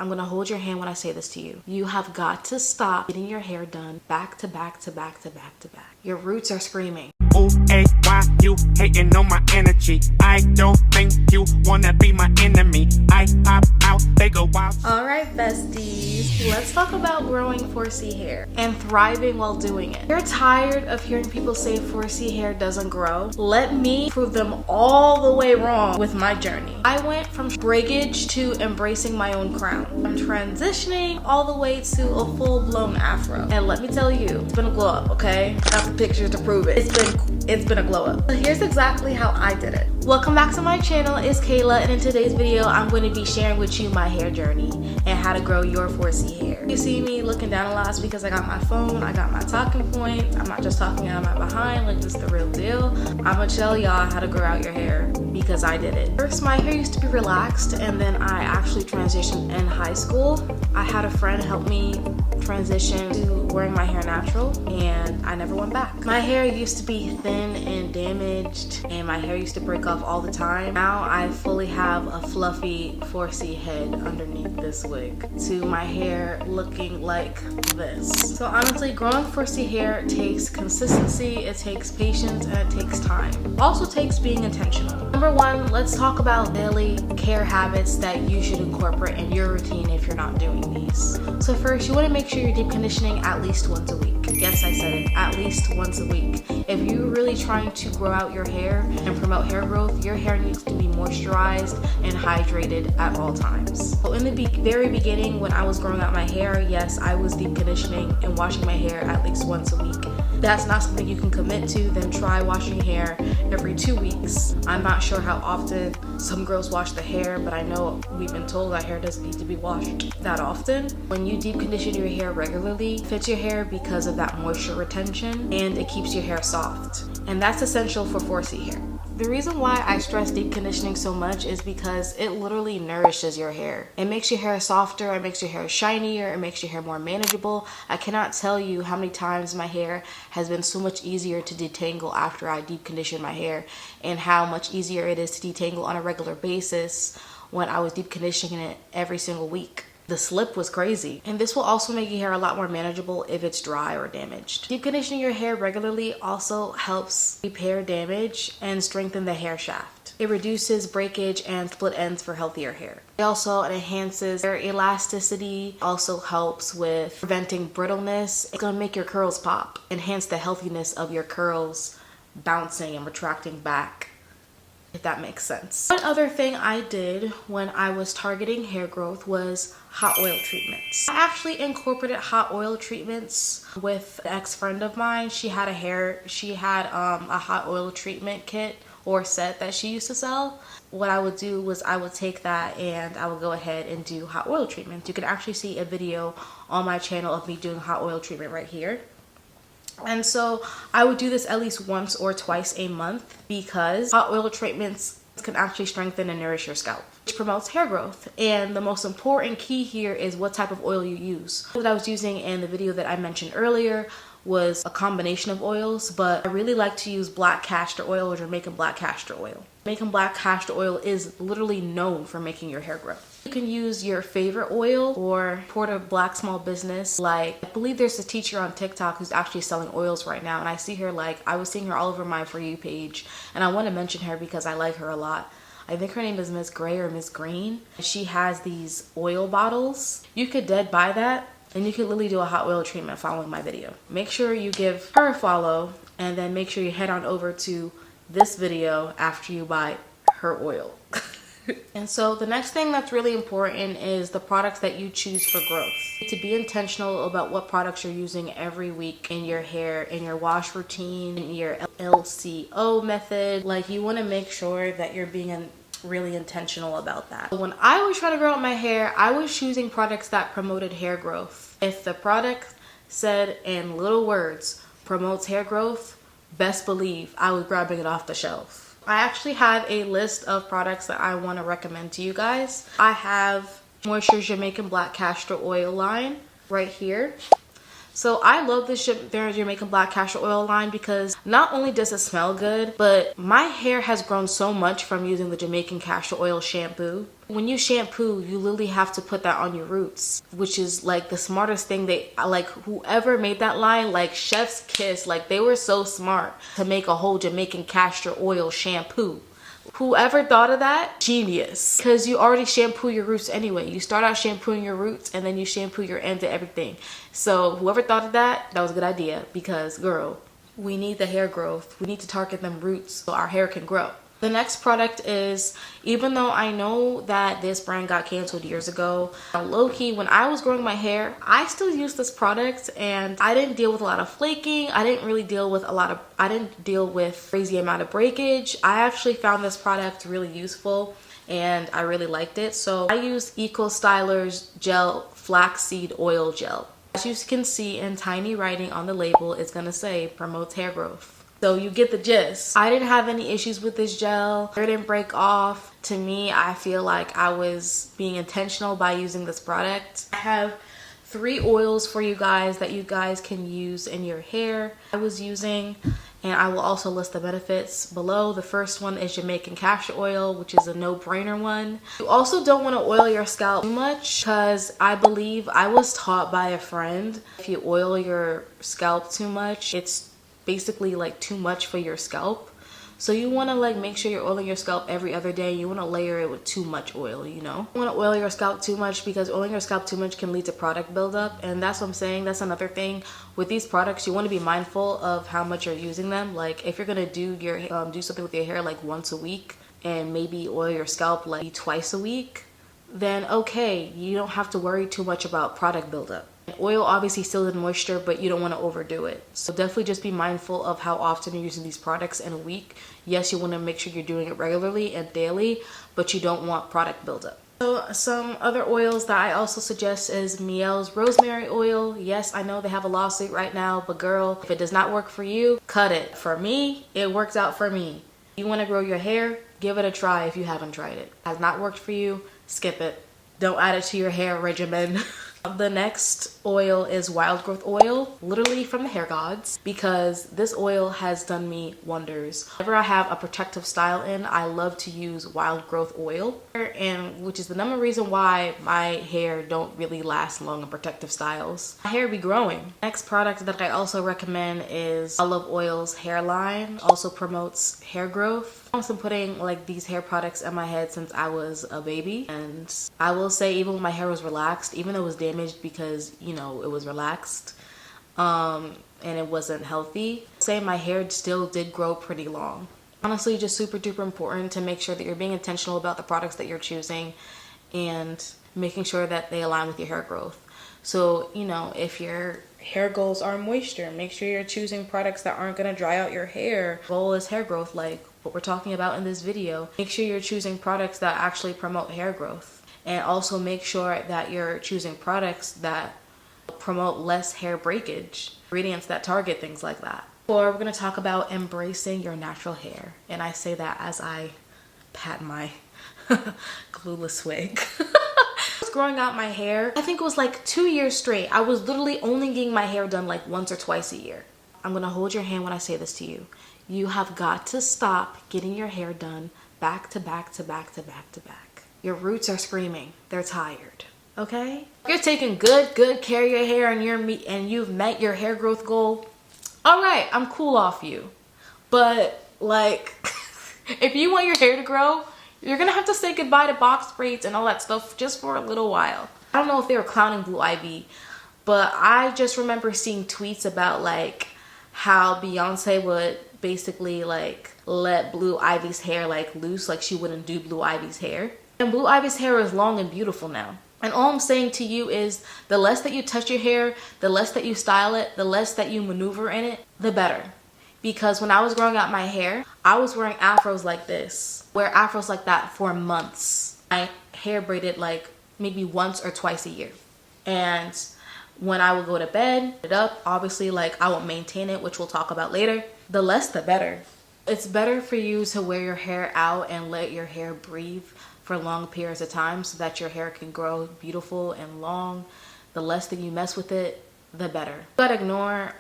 I'm gonna hold your hand when I say this to you. You have got to stop getting your hair done back to back to back to back to back. Your roots are screaming. Ooh, hey, why you hating on my energy? I don't think you wanna be my enemy. I pop out, they go wild. All right, besties, let's talk about growing 4C hair and thriving while doing it. You're tired of hearing people say 4C hair doesn't grow? Let me prove them all the way wrong with my journey. I went from breakage to embracing my own crown. I'm transitioning all the way to a full-blown afro. And let me tell you, it's been a glow up, okay? Got the pictures to prove it. It's been a glow up. So here's exactly how I did it. Welcome back to my channel. It's Kayla, and in today's video, I'm going to be sharing with you my hair journey and how to grow your 4C hair. You see me looking down a lot because I got my phone, I got my talking point. I'm not just talking out of my behind, like this is the real deal. I'm gonna tell y'all how to grow out your hair because I did it. First, my hair used to be relaxed, and then I actually transitioned in high school. I had a friend help me transition to wearing my hair natural, and I never went back. My hair used to be thin and damaged, and my hair used to break off all the time. Now I fully have a fluffy 4C head underneath this wig to my hair looking like this. So honestly, growing 4C hair takes consistency, it takes patience, and it takes time. It also takes being intentional. Number one, let's talk about daily care habits that you should incorporate in your routine if you're not doing these. So first, you want to make sure you're deep conditioning at least once a week. Yes, I said it, at least once a week. If you're really trying to grow out your hair and promote hair growth, your hair needs to be moisturized and hydrated at all times. So in the very beginning, when I was growing out my hair, yes, I was deep conditioning and washing my hair at least once a week. That's not something you can commit to, then try washing hair every 2 weeks. I'm not sure how often some girls wash the hair, but I know we've been told that hair doesn't need to be washed that often. When you deep condition your hair regularly, it fits your hair because of that moisture retention, and it keeps your hair soft. And that's essential for 4C hair. The reason why I stress deep conditioning so much is because it literally nourishes your hair. It makes your hair softer, it makes your hair shinier, it makes your hair more manageable. I cannot tell you how many times my hair has been so much easier to detangle after I deep condition my hair, and how much easier it is to detangle on a regular basis when I was deep conditioning it every single week. The slip was crazy. And this will also make your hair a lot more manageable if it's dry or damaged. Deep conditioning your hair regularly also helps repair damage and strengthen the hair shaft. It reduces breakage and split ends for healthier hair. It also enhances hair elasticity, also helps with preventing brittleness. It's gonna make your curls pop, enhance the healthiness of your curls bouncing and retracting back, if that makes sense. One other thing I did when I was targeting hair growth was hot oil treatments. I actually incorporated hot oil treatments with an ex-friend of mine. She had a hot oil treatment kit or set that she used to sell. What I would do was I would take that and I would go ahead and do hot oil treatments. You can actually see a video on my channel of me doing hot oil treatment right here. And so I would do this at least once or twice a month because hot oil treatments can actually strengthen and nourish your scalp, which promotes hair growth. And the most important key here is what type of oil you use. What I was using in the video that I mentioned earlier was a combination of oils, but I really like to use black castor oil or Jamaican black castor oil. Jamaican black castor oil is literally known for making your hair grow. You can use your favorite oil or support a black small business. Like, I believe there's a teacher on TikTok who's actually selling oils right now, and I see her, like, I was seeing her all over my For You page, and I want to mention her because I like her a lot. I think her name is Miss Gray or Miss Green. She has these oil bottles. You could dead buy that, and you could literally do a hot oil treatment following my video. Make sure you give her a follow, and then make sure you head on over to this video after you buy her oil. And so the next thing that's really important is the products that you choose for growth. To be intentional about what products you're using every week in your hair, in your wash routine, in your LCO method. Like, you want to make sure that you're being really intentional about that. When I was trying to grow out my hair, I was choosing products that promoted hair growth. If the product said in little words promotes hair growth, best believe I was grabbing it off the shelf. I actually have a list of products that I want to recommend to you guys. I have Moisture Jamaican Black Castor Oil line right here. So I love this their Jamaican Black Castor Oil line because not only does it smell good, but my hair has grown so much from using the Jamaican Castor Oil shampoo. When you shampoo, you literally have to put that on your roots, which is like the smartest thing. Whoever made that line, like chef's kiss, like they were so smart to make a whole Jamaican Castor Oil shampoo. Whoever thought of that, genius. Because you already shampoo your roots anyway. You start out shampooing your roots and then you shampoo your ends and everything. So whoever thought of that, that was a good idea. Because girl, we need the hair growth. We need to target them roots so our hair can grow. The next product is, even though I know that this brand got canceled years ago, low-key, when I was growing my hair, I still use this product and I didn't deal with a lot of flaking. I didn't deal with crazy amount of breakage. I actually found this product really useful and I really liked it. So I use Eco Styler's Gel Flaxseed Oil Gel. As you can see in tiny writing on the label, it's gonna say promotes hair growth. So you get the gist. I didn't have any issues with this gel. It didn't break off. To me, I feel like I was being intentional by using this product. I have 3 oils for you guys that you guys can use in your hair. I was using, and I will also list the benefits below. The first one is Jamaican Castor Oil, which is a no-brainer one. You also don't want to oil your scalp too much because I believe I was taught by a friend, if you oil your scalp too much, it's basically like too much for your scalp. So you want to like make sure you're oiling your scalp every other day. You want to layer it with too much oil, you know. You want to oil your scalp too much because oiling your scalp too much can lead to product buildup, and that's what I'm saying. That's another thing with these products. You want to be mindful of how much you're using them. Like if you're gonna do something with your hair like once a week and maybe oil your scalp like twice a week, then okay, you don't have to worry too much about product buildup. Oil obviously still in moisture, but you don't want to overdo it. So definitely just be mindful of how often you're using these products in a week. Yes, you want to make sure you're doing it regularly and daily, but you don't want product buildup. So some other oils that I also suggest is Miele's rosemary oil. Yes, I know they have a lawsuit right now, but girl, if it does not work for you, cut it. For me, it works out for me. You want to grow your hair, give it a try if you haven't tried it. Has not worked for you, skip it. Don't add it to your hair regimen. The next oil is Wild Growth Oil, literally from the hair gods, because this oil has done me wonders. Whenever I have a protective style in, I love to use Wild Growth Oil, and which is the number reason why my hair don't really last long in protective styles. My hair be growing. Next product that I also recommend is Olive Oil's hairline. Also promotes hair growth. I've been putting like these hair products in my head since I was a baby, and I will say even when my hair was relaxed, even though it was damaged because you know it was relaxed and it wasn't healthy, say my hair still did grow pretty long. Honestly, just super duper important to make sure that you're being intentional about the products that you're choosing and making sure that they align with your hair growth. So you know, if your hair goals are moisture, make sure you're choosing products that aren't going to dry out your hair. Goal is hair growth, like what we're talking about in this video. Make sure you're choosing products that actually promote hair growth, and also make sure that you're choosing products that promote less hair breakage, ingredients that target things like that. Or we're going to talk about embracing your natural hair, and I say that as I pat my glueless wig. Growing out my hair, I think it was like 2 years straight, I was literally only getting my hair done like once or twice a year. I'm gonna hold your hand when I say this to you. You have got to stop getting your hair done back to back to back to back to back. Your roots are screaming. They're tired. Okay? If you're taking good care of your hair and you've met your hair growth goal, all right, I'm cool off you. But like, if you want your hair to grow, you're gonna have to say goodbye to box braids and all that stuff just for a little while. I don't know if they were clowning Blue Ivy, but I just remember seeing tweets about like how Beyonce would basically like let Blue Ivy's hair like loose, like she wouldn't do Blue Ivy's hair. And Blue Ivy's hair is long and beautiful now. And all I'm saying to you is the less that you touch your hair, the less that you style it, the less that you maneuver in it, the better. Because when I was growing out my hair, I was wearing afros like this. Wear afros like that for months. My hair braided like maybe once or twice a year. And when I would go to bed, it up, obviously like I won't maintain it, which we'll talk about later. The less the better. It's better for you to wear your hair out and let your hair breathe for long periods of time so that your hair can grow beautiful and long. The less that you mess with it, the better. You gotta ignore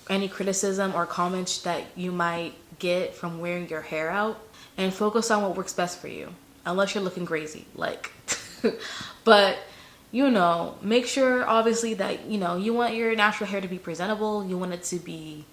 any criticism or comments that you might get from wearing your hair out and focus on what works best for you. Unless you're looking crazy, like, but you know, make sure obviously that, you know, you want your natural hair to be presentable. You want it to be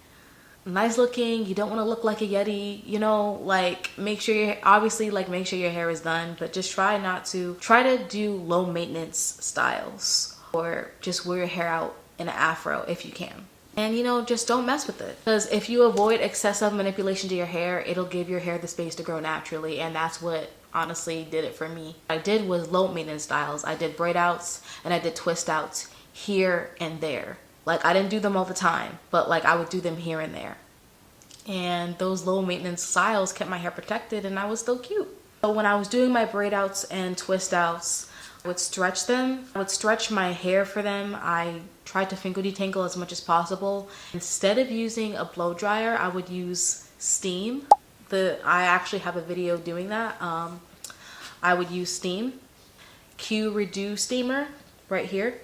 nice looking. You don't want to look like a Yeti, you know, like make sure your, obviously like make sure your hair is done, but just try to do low maintenance styles, or just wear your hair out in an afro if you can. And you know, just don't mess with it, because if you avoid excessive manipulation to your hair, it'll give your hair the space to grow naturally. And that's what honestly did it for me. What I did was low maintenance styles. I did braid outs and I did twist outs here and there. Like I didn't do them all the time, but like I would do them here and there. And those low maintenance styles kept my hair protected and I was still cute. So when I was doing my braid outs and twist outs, I would stretch them. I would stretch my hair for them. I tried to finger detangle as much as possible. Instead of using a blow dryer, I would use steam. I actually have a video doing that. I would use steam. Q Redo steamer right here.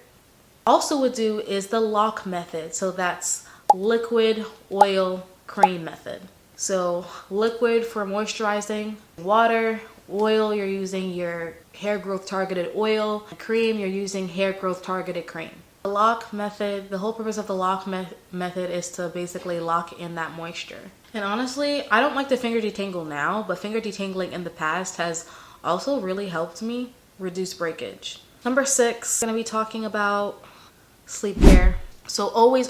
Also would do is the lock method. So that's liquid, oil, cream method. So liquid for moisturizing, water, oil, you're using your hair growth targeted oil, cream, you're using hair growth targeted cream. The lock method, the whole purpose of the lock method is to basically lock in that moisture. And honestly, I don't like to finger detangle now, but finger detangling in the past has also really helped me reduce breakage. Number 6, I'm gonna be talking about sleep hair. So always,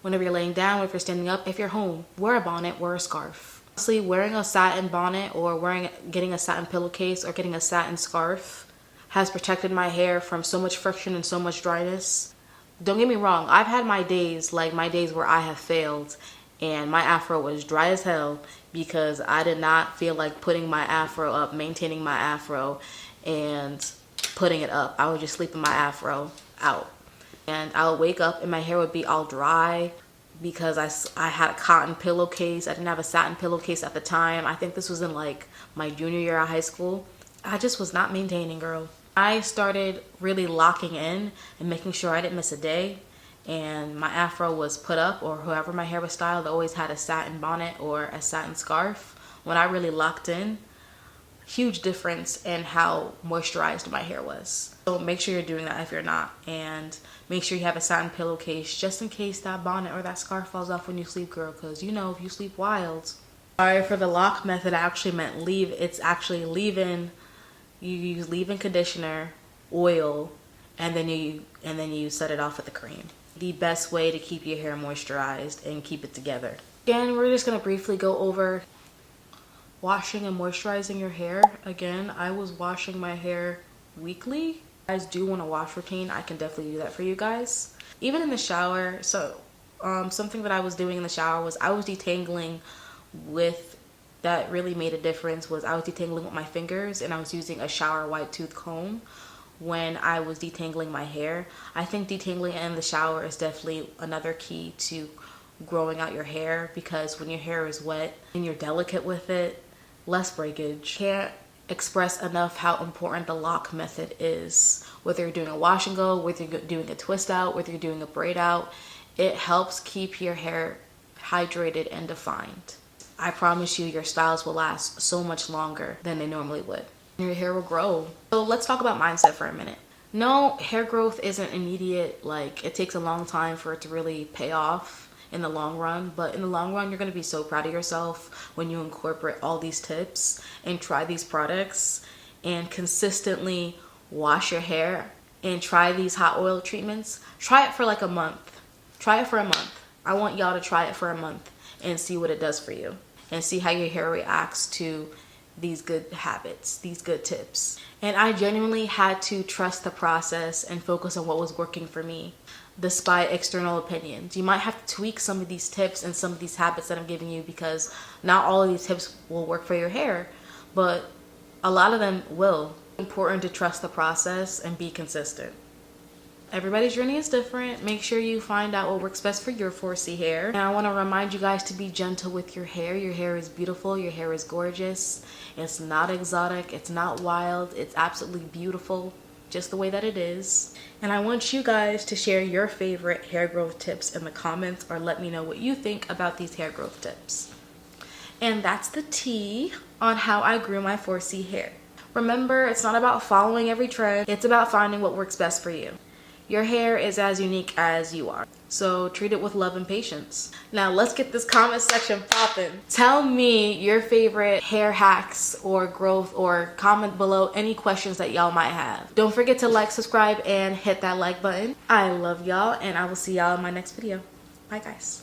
whenever you're laying down, if you're standing up, if you're home, wear a bonnet, wear a scarf. Honestly, wearing a satin bonnet or getting a satin pillowcase or getting a satin scarf has protected my hair from so much friction and so much dryness. Don't get me wrong, I've had my days, like my days where I have failed and my afro was dry as hell because I did not feel like putting my afro up, maintaining my afro and putting it up. I would just sleep in my afro out. And I would wake up and my hair would be all dry because I had a cotton pillowcase. I didn't have a satin pillowcase at the time. I think this was in like my junior year of high school. I just was not maintaining, girl. I started really locking in and making sure I didn't miss a day. And my afro was put up, or whoever my hair was styled always had a satin bonnet or a satin scarf. When I really locked in, huge difference in how moisturized my hair was. So make sure you're doing that if you're not, and make sure you have a satin pillowcase just in case that bonnet or that scarf falls off when you sleep, girl, because you know if you sleep wild. Sorry for the lock method, I actually meant leave. It's actually leave-in. You use leave-in conditioner, oil, and then you set it off with the cream. The best way to keep your hair moisturized and keep it together. Again, we're just gonna briefly go over washing and moisturizing your hair. Again, I was washing my hair weekly. If you guys do want a wash routine, I can definitely do that for you guys. Even in the shower, so something that I was doing in the shower was I was detangling with, that really made a difference, was I was detangling with my fingers and I was using a shower white tooth comb when I was detangling my hair. I think detangling in the shower is definitely another key to growing out your hair, because when your hair is wet and you're delicate with it, less breakage. Can't express enough how important the lock method is. Whether you're doing a wash and go, whether you're doing a twist out, whether you're doing a braid out, it helps keep your hair hydrated and defined. I promise you, your styles will last so much longer than they normally would. Your hair will grow. So let's talk about mindset for a minute. No, hair growth isn't immediate. Like, it takes a long time for it to really pay off in the long run, but in the long run, you're going to be so proud of yourself when you incorporate all these tips and try these products and consistently wash your hair and try these hot oil treatments. Try it for like a month. Try it for a month. I want y'all to try it for a month and see what it does for you and see how your hair reacts to these good habits, these good tips. And I genuinely had to trust the process and focus on what was working for me, despite external opinions. You might have to tweak some of these tips and some of these habits that I'm giving you, because not all of these tips will work for your hair, but a lot of them will. It's important to trust the process and be consistent. Everybody's journey is different. Make sure you find out what works best for your 4C hair. And I want to remind you guys to be gentle with your hair. Your hair is beautiful. Your hair is gorgeous. It's not exotic. It's not wild. It's absolutely beautiful. just the way that it is. And I want you guys to share your favorite hair growth tips in the comments, or let me know what you think about these hair growth tips. And that's the tea on how I grew my 4C hair. Remember, it's not about following every trend. It's about finding what works best for you. Your hair is as unique as you are, so treat it with love and patience. Now let's get this comment section popping. Tell me your favorite hair hacks or growth, or comment below any questions that y'all might have. Don't forget to like, subscribe, and hit that like button. I love y'all, and I will see y'all in my next video. Bye guys.